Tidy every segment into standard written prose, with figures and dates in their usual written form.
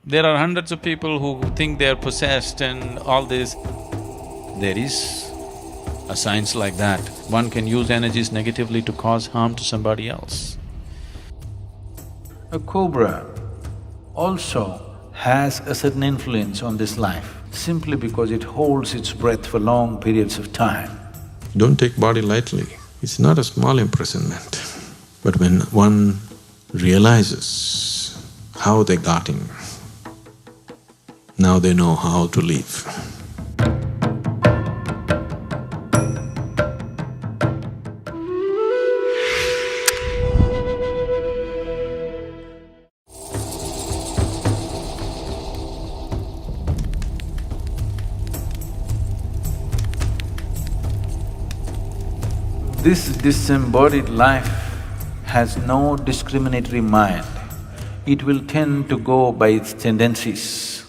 There are hundreds of people who think they are possessed and all this. There is a science like that. One can use energies negatively to cause harm to somebody else. A cobra also has a certain influence on this life simply because it holds its breath for long periods of time. Don't take body lightly. It's not a small imprisonment. But when one realizes how they got in, now they know how to live. This disembodied life has no discriminatory mind. It will tend to go by its tendencies.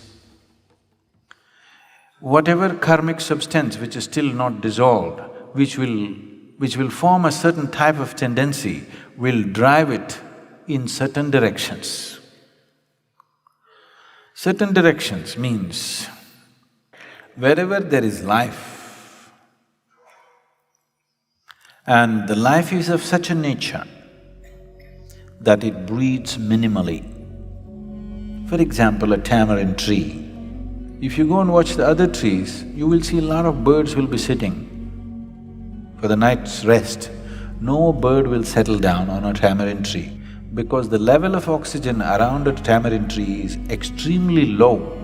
Whatever karmic substance which is still not dissolved, which will form a certain type of tendency, will drive it in certain directions. Certain directions means wherever there is life, and the life is of such a nature that it breeds minimally. For example, a tamarind tree. If you go and watch the other trees, you will see a lot of birds will be sitting for the night's rest. No bird will settle down on a tamarind tree because the level of oxygen around a tamarind tree is extremely low.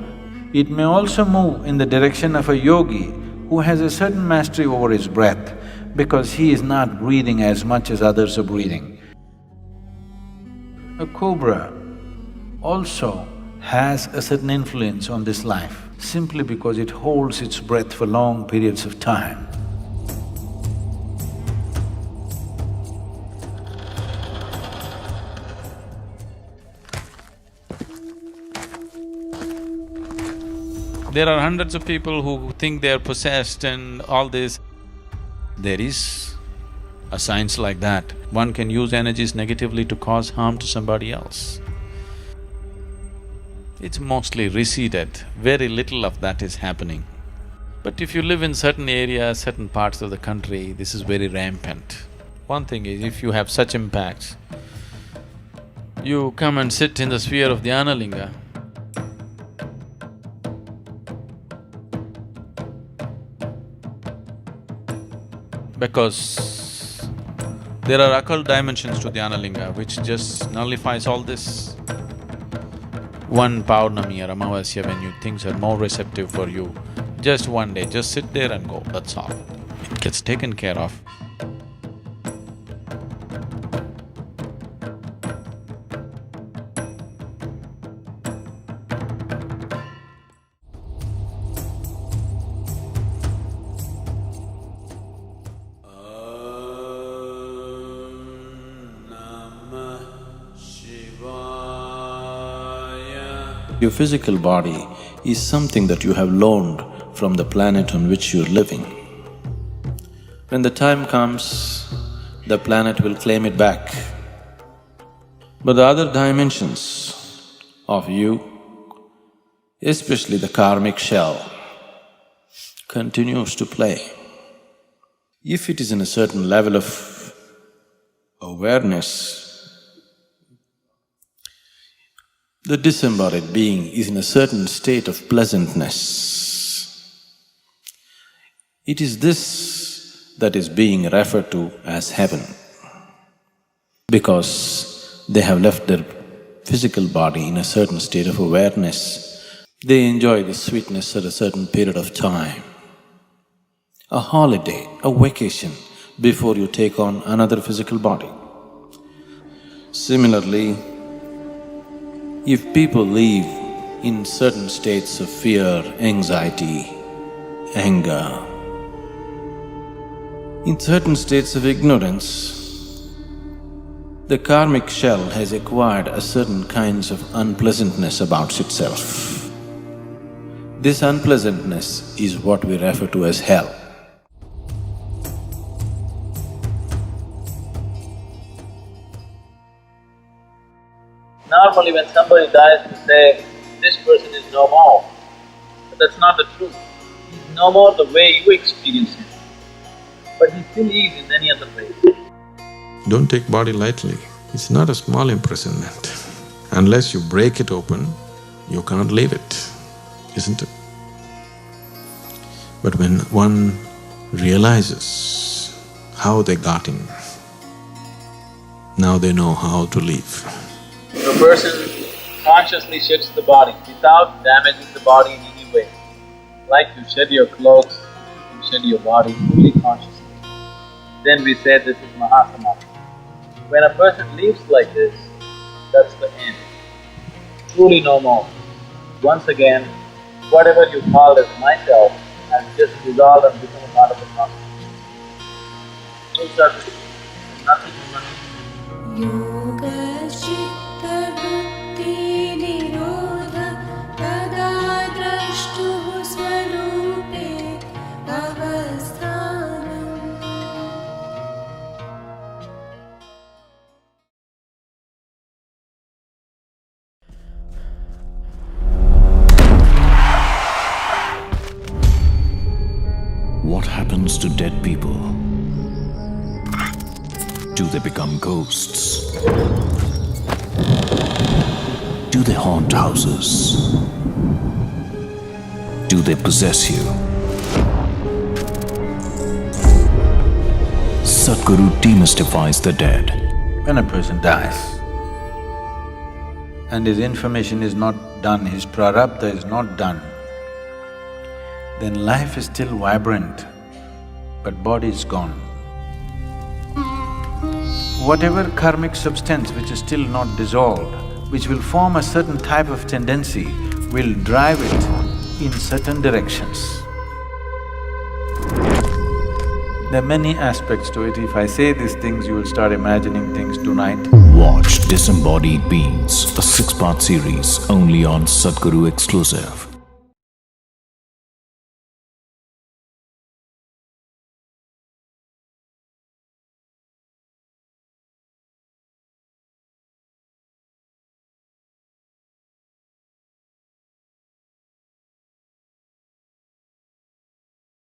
It may also move in the direction of a yogi who has a certain mastery over his breath because he is not breathing as much as others are breathing. A cobra also has a certain influence on this life simply because it holds its breath for long periods of time. There are hundreds of people who think they are possessed and all this. There is a science like that. One can use energies negatively to cause harm to somebody else. It's mostly receded, very little of that is happening. But if you live in certain areas, certain parts of the country, this is very rampant. One thing is, if you have such impacts, you come and sit in the sphere of dhyanalinga, because there are occult dimensions to dhyanalinga which just nullifies all this. One Paurnami or Amavasya when things are more receptive for you, just one day, just sit there and go, that's all. It gets taken care of. Your physical body is something that you have loaned from the planet on which you're living. When the time comes, the planet will claim it back. But the other dimensions of you, especially the karmic shell, continues to play. If it is in a certain level of awareness, the disembodied being is in a certain state of pleasantness. It is this that is being referred to as heaven, because they have left their physical body in a certain state of awareness. They enjoy the sweetness at a certain period of time. A holiday, a vacation, before you take on another physical body. Similarly, if people live in certain states of fear, anxiety, anger, in certain states of ignorance, the karmic shell has acquired a certain kinds of unpleasantness about itself. This unpleasantness is what we refer to as hell. Normally when somebody dies, we say, this person is no more. But that's not the truth. He's no more the way you experience him, but he still is in any other way. Don't take body lightly. It's not a small imprisonment. Unless you break it open, you can't leave it, isn't it? But when one realizes how they got in, now they know how to leave. If a person consciously sheds the body without damaging the body in any way, like you shed your clothes, you shed your body fully consciously, then we say this is mahatma. When a person lives like this, that's the end. Truly no more. Once again, whatever you called as myself has just dissolved and become a part of the cosmos. Full circle. Nothing but Yoga Chitta Vritti Nirodha Tada Drashtuh Swarupe Avasthanam. What happens to dead people? Do they become ghosts? Do they haunt houses? Do they possess you? Sadhguru demystifies the dead. When a person dies and his information is not done, his prarabdha is not done, then life is still vibrant, but body is gone. Whatever karmic substance which is still not dissolved, which will form a certain type of tendency, will drive it in certain directions. There are many aspects to it. If I say these things, you will start imagining things tonight. Watch Disembodied Beings, a 6-part series only on Sadhguru exclusive.